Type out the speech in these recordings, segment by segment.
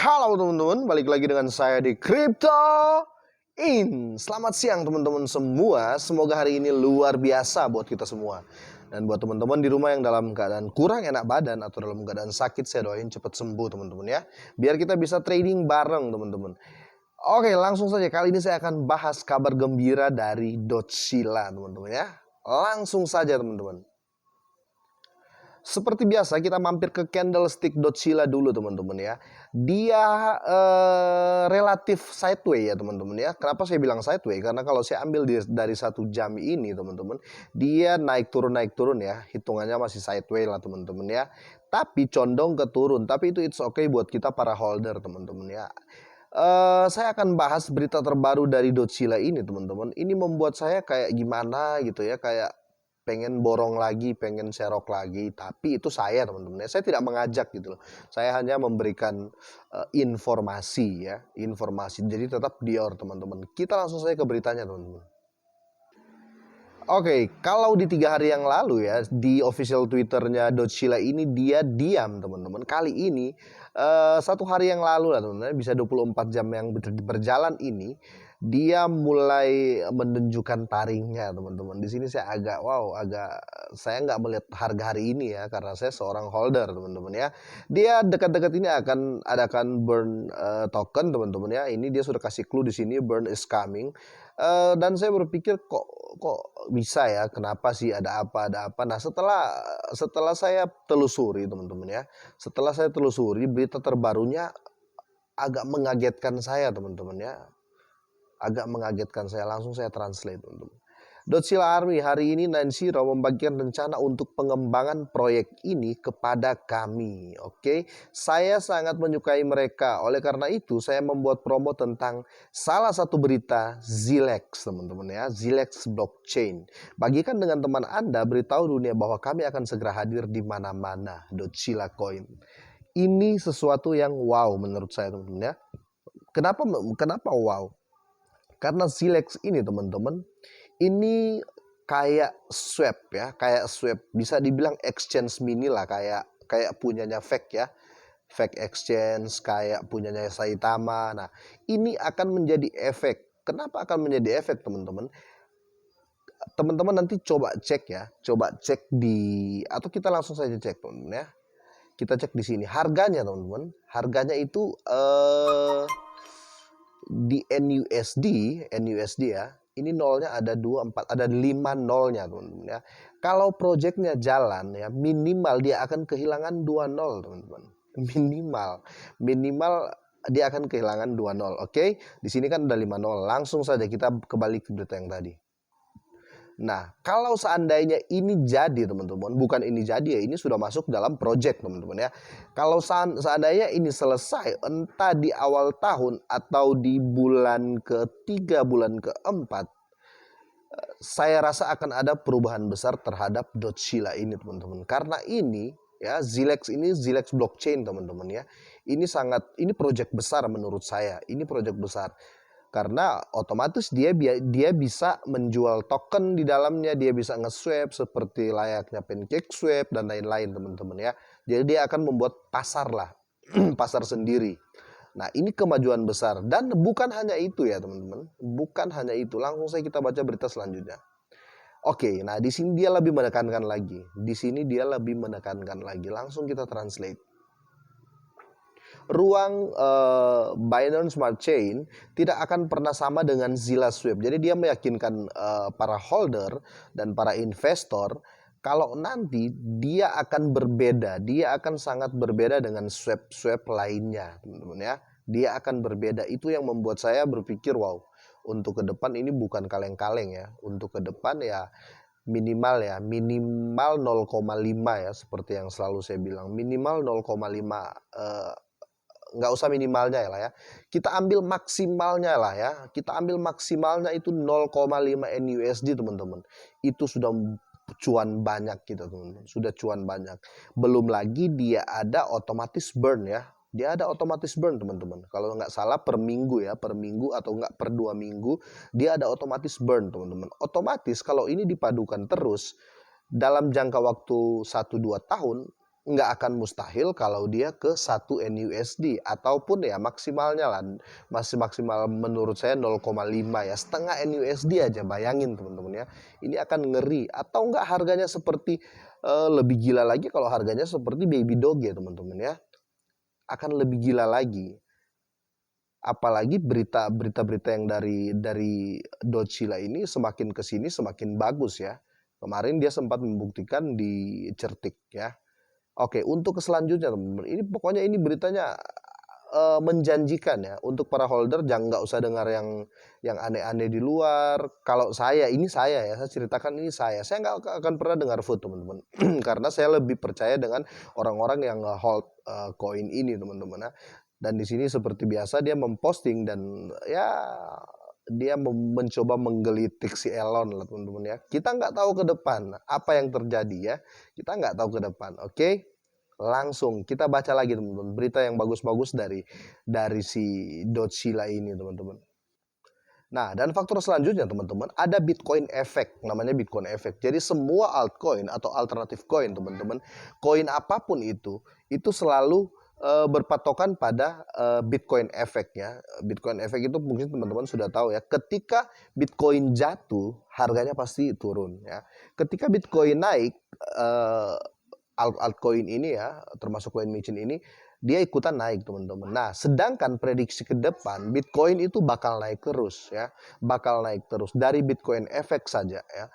Halo teman-teman, balik lagi dengan saya di Crypto In. Selamat siang teman-teman semua. Semoga hari ini luar biasa buat kita semua. Dan buat teman-teman di rumah yang dalam keadaan kurang enak badan atau dalam keadaan sakit, saya doain cepat sembuh teman-teman ya. Biar kita bisa trading bareng teman-teman. Oke, langsung saja kali ini saya akan bahas kabar gembira dari Dotsila teman-teman ya. Langsung saja teman-teman. Seperti biasa kita mampir ke candlestick.sila dulu teman-teman ya. Dia relatif sideways ya teman-teman ya. Kenapa saya bilang sideways? Karena kalau saya ambil dari 1 jam ini teman-teman, dia naik turun ya. Hitungannya masih sideways lah teman-teman ya. Tapi condong ke turun. Tapi itu it's okay buat kita para holder teman-teman ya. Saya akan bahas berita terbaru dari Dotsila ini teman-teman. Ini membuat saya kayak gimana gitu ya, kayak pengen borong lagi, pengen serok lagi, tapi itu saya teman-teman. Saya tidak mengajak gitu loh. Saya hanya memberikan informasi ya, informasi. Jadi tetap dior teman-teman. Kita langsung saja ke beritanya teman-teman. Oke, kalau di 3 hari yang lalu ya, di official Twitternya Dotsila ini dia diam teman-teman. Kali ini 1 hari yang lalu lah teman-teman, bisa 24 jam yang berjalan ini, dia mulai menunjukkan taringnya teman-teman. Di sini saya agak saya nggak melihat harga hari ini ya, karena saya seorang holder teman-teman ya. Dia dekat-dekat ini akan adakan burn token teman-teman ya. Ini dia sudah kasih clue di sini, burn is coming. Dan saya berpikir kok bisa ya, kenapa sih, ada apa. Nah setelah saya telusuri teman-teman ya, setelah saya telusuri berita terbarunya agak mengagetkan saya teman-teman ya, agak mengagetkan saya. Langsung saya translate teman-teman. Dotsila Army hari ini 9-0 membagikan rencana untuk pengembangan proyek ini kepada kami. Oke, saya sangat menyukai mereka. Oleh karena itu saya membuat promo tentang salah satu berita Zilex teman-teman ya, Zilex blockchain. Bagikan dengan teman Anda, beritahu dunia bahwa kami akan segera hadir di mana-mana. Dotsila Coin. Ini sesuatu yang wow menurut saya teman-teman ya. Kenapa wow? Karena Zilex ini teman-teman, ini kayak swap ya, kayak swap, bisa dibilang exchange mini lah, kayak punyanya fake ya, fake exchange, kayak punyanya Saitama. Nah ini akan menjadi efek. Kenapa akan menjadi efek teman-teman? Teman-teman nanti coba cek ya, coba cek atau kita langsung saja cek teman-teman ya. Kita cek di sini harganya teman-teman, harganya itu di NUSD ya. Ini nolnya ada 24, ada 5 nolnya teman-teman ya. Kalau projectnya jalan ya, minimal dia akan kehilangan 2 nol teman-teman. Minimal dia akan kehilangan 2 nol. Oke, di sini kan ada 5 nol. Langsung saja kita kembali ke berita yang tadi. Nah, kalau seandainya ini jadi teman-teman, bukan ini jadi ya, ini sudah masuk dalam project teman-teman ya. Kalau seandainya ini selesai entah di awal tahun atau di bulan ke-3, bulan ke-4, saya rasa akan ada perubahan besar terhadap Dotsila ini teman-teman. Karena ini ya, Zilex blockchain teman-teman ya. Ini project besar menurut saya. Ini project besar. Karena otomatis dia bisa menjual token di dalamnya, dia bisa nge-swap seperti layaknya PancakeSwap dan lain-lain teman-teman ya. Jadi dia akan membuat pasar lah, pasar sendiri. Nah ini kemajuan besar, dan bukan hanya itu ya teman-teman, bukan hanya itu. Langsung saja kita baca berita selanjutnya. Oke, nah di sini dia lebih menekankan lagi. Langsung kita translate. Ruang Binance Smart Chain tidak akan pernah sama dengan Zilla Swap. Jadi dia meyakinkan para holder dan para investor kalau nanti dia akan berbeda, dia akan sangat berbeda dengan swap lainnya, teman-teman ya. Dia akan berbeda. Itu yang membuat saya berpikir wow, untuk ke depan ini bukan kaleng-kaleng ya. Untuk ke depan ya minimal 0,5 ya, seperti yang selalu saya bilang, minimal 0,5, nggak usah minimalnya ya lah ya, kita ambil maksimalnya lah ya, kita ambil maksimalnya itu 0,5 NUSD teman-teman. Itu sudah cuan banyak kita teman-teman, sudah cuan banyak. Belum lagi dia ada otomatis burn ya, dia ada otomatis burn teman-teman. Kalau nggak salah per minggu ya, per minggu atau nggak per 2 minggu dia ada otomatis burn teman-teman. Otomatis kalau ini dipadukan terus dalam jangka waktu 1-2 tahun, nggak akan mustahil kalau dia ke 1 NUSD ataupun ya maksimalnya lah, masih maksimal menurut saya 0,5 ya, setengah NUSD aja, bayangin teman-teman ya. Ini akan ngeri, atau enggak harganya seperti lebih gila lagi kalau harganya seperti Baby Doge teman-teman ya. Akan lebih gila lagi. Apalagi berita-berita yang dari Dotsila ini semakin ke sini semakin bagus ya. Kemarin dia sempat membuktikan di Certik ya. Oke, untuk ke selanjutnya teman-teman, ini pokoknya ini beritanya menjanjikan ya. Untuk para holder jangan, nggak usah dengar yang aneh-aneh di luar. Kalau saya ceritakan ini saya nggak akan pernah dengar vote teman-teman. Karena saya lebih percaya dengan orang-orang yang hold koin ini teman-teman ya. Dan di sini seperti biasa dia memposting dan ya dia mencoba menggelitik si Elon lah teman-teman ya. Kita nggak tahu ke depan apa yang terjadi ya. Kita nggak tahu ke depan. Oke. Langsung kita baca lagi teman-teman berita yang bagus-bagus dari si Dotsila ini teman-teman. Nah, dan faktor selanjutnya teman-teman, ada Bitcoin Effect, namanya Bitcoin Effect. Jadi semua altcoin atau alternatif coin teman-teman, koin apapun itu selalu berpatokan pada Bitcoin Effect ya. Bitcoin Effect itu mungkin teman-teman sudah tahu ya. Ketika Bitcoin jatuh, harganya pasti turun ya. Ketika Bitcoin naik, altcoin ini ya, termasuk coin machine ini, dia ikutan naik teman-teman. Nah, sedangkan prediksi ke depan Bitcoin itu bakal naik terus ya, bakal naik terus. Dari Bitcoin Effect saja ya,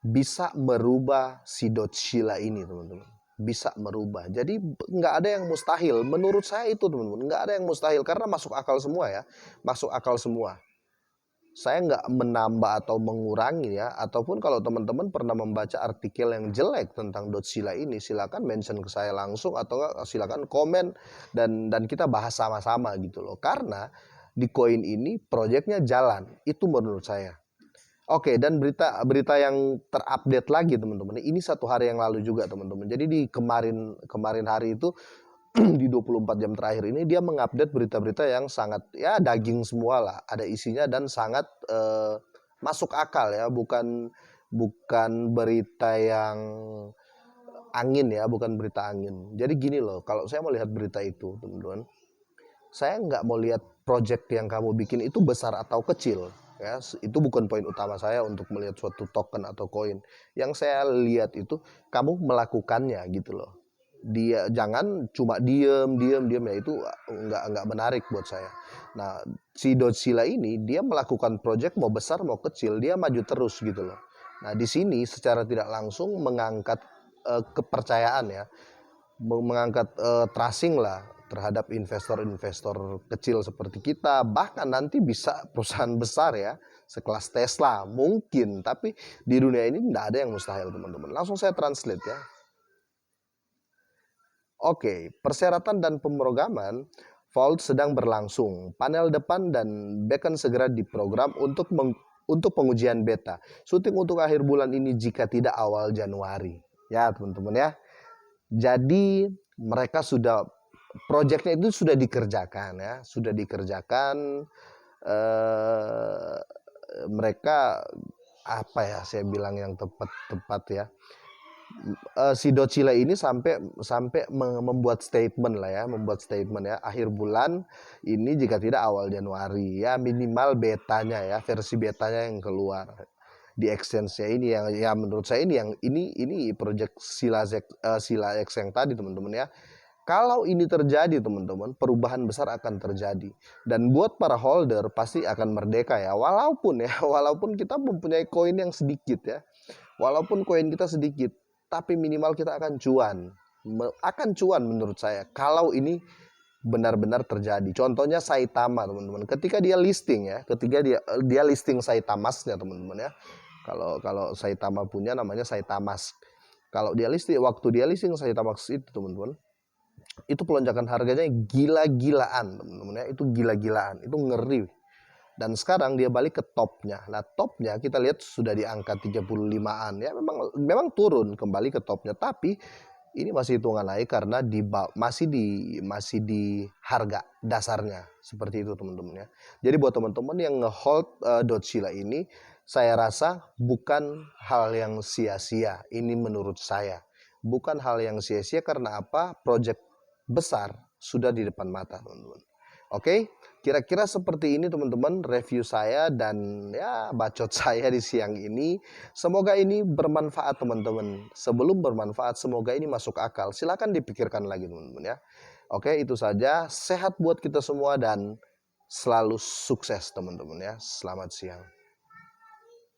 bisa merubah si Dotsila ini teman-teman. Bisa merubah. Jadi nggak ada yang mustahil. Menurut saya itu teman-teman, nggak ada yang mustahil karena masuk akal semua ya, masuk akal semua. Saya nggak menambah atau mengurangi ya, ataupun kalau teman-teman pernah membaca artikel yang jelek tentang Dotsila ini, silakan mention ke saya langsung atau enggak, silakan komen dan kita bahas sama-sama gitu loh. Karena di koin ini proyeknya jalan, itu menurut saya. Oke, dan berita yang terupdate lagi teman-teman. Ini 1 hari yang lalu juga teman-teman. Jadi di kemarin hari itu di 24 jam terakhir ini dia mengupdate berita-berita yang sangat ya daging semua lah, ada isinya dan sangat masuk akal ya, bukan bukan berita yang angin ya, bukan berita angin. Jadi gini loh, kalau saya mau lihat berita itu teman-teman, saya nggak mau lihat project yang kamu bikin itu besar atau kecil ya, itu bukan poin utama saya untuk melihat suatu token atau koin. Yang saya lihat itu kamu melakukannya gitu loh. Dia jangan cuma diem ya, itu nggak menarik buat saya. Nah, si Dotsila ini dia melakukan project mau besar mau kecil dia maju terus gitu loh. Nah, di sini secara tidak langsung mengangkat kepercayaan ya, mengangkat trusting lah terhadap investor-investor kecil seperti kita, bahkan nanti bisa perusahaan besar ya sekelas Tesla mungkin, tapi di dunia ini tidak ada yang mustahil teman-teman. Langsung saya translate ya. Oke, persyaratan dan pemrograman Vault sedang berlangsung. Panel depan dan backend segera diprogram untuk pengujian beta. Syuting untuk akhir bulan ini jika tidak awal Januari. Ya, teman-teman ya. Jadi mereka sudah proyeknya itu sudah dikerjakan ya, sudah dikerjakan. Mereka apa ya? Saya bilang yang tepat ya. Si Docila ini sampai membuat statement lah ya, membuat statement ya, akhir bulan ini jika tidak awal Januari ya, minimal betanya ya, versi betanya yang keluar di exchange-nya ini yang ya menurut saya ini project Sila X yang tadi teman-teman ya. Kalau ini terjadi teman-teman, perubahan besar akan terjadi. Dan buat para holder pasti akan merdeka ya. Walaupun kita mempunyai koin yang sedikit ya. Walaupun koin kita sedikit, tapi minimal kita akan cuan. Akan cuan menurut saya kalau ini benar-benar terjadi. Contohnya Saitama teman-teman. Ketika dia listing ya, ketika dia listing Saitamasnya teman-teman ya. Kalau Saitama punya namanya Saitamas. Kalau dia listing, waktu dia listing Saitamas itu teman-teman, itu pelonjakan harganya gila-gilaan teman-teman ya, itu gila-gilaan, itu ngeri. Dan sekarang dia balik ke topnya. Nah, topnya kita lihat sudah di angka 35-an ya, memang turun kembali ke topnya, tapi ini masih hitungan naik karena masih di harga dasarnya seperti itu teman-teman ya. Jadi buat teman-teman yang ngehold Dotsila ini, saya rasa bukan hal yang sia-sia ini menurut saya. bukan hal yang sia-sia karena apa? Project besar sudah di depan mata, teman-teman. Oke, kira-kira seperti ini teman-teman review saya dan ya bacot saya di siang ini. Semoga ini bermanfaat teman-teman. Sebelum bermanfaat, semoga ini masuk akal. Silakan dipikirkan lagi teman-teman ya. Oke, itu saja. Sehat buat kita semua dan selalu sukses teman-teman ya. Selamat siang.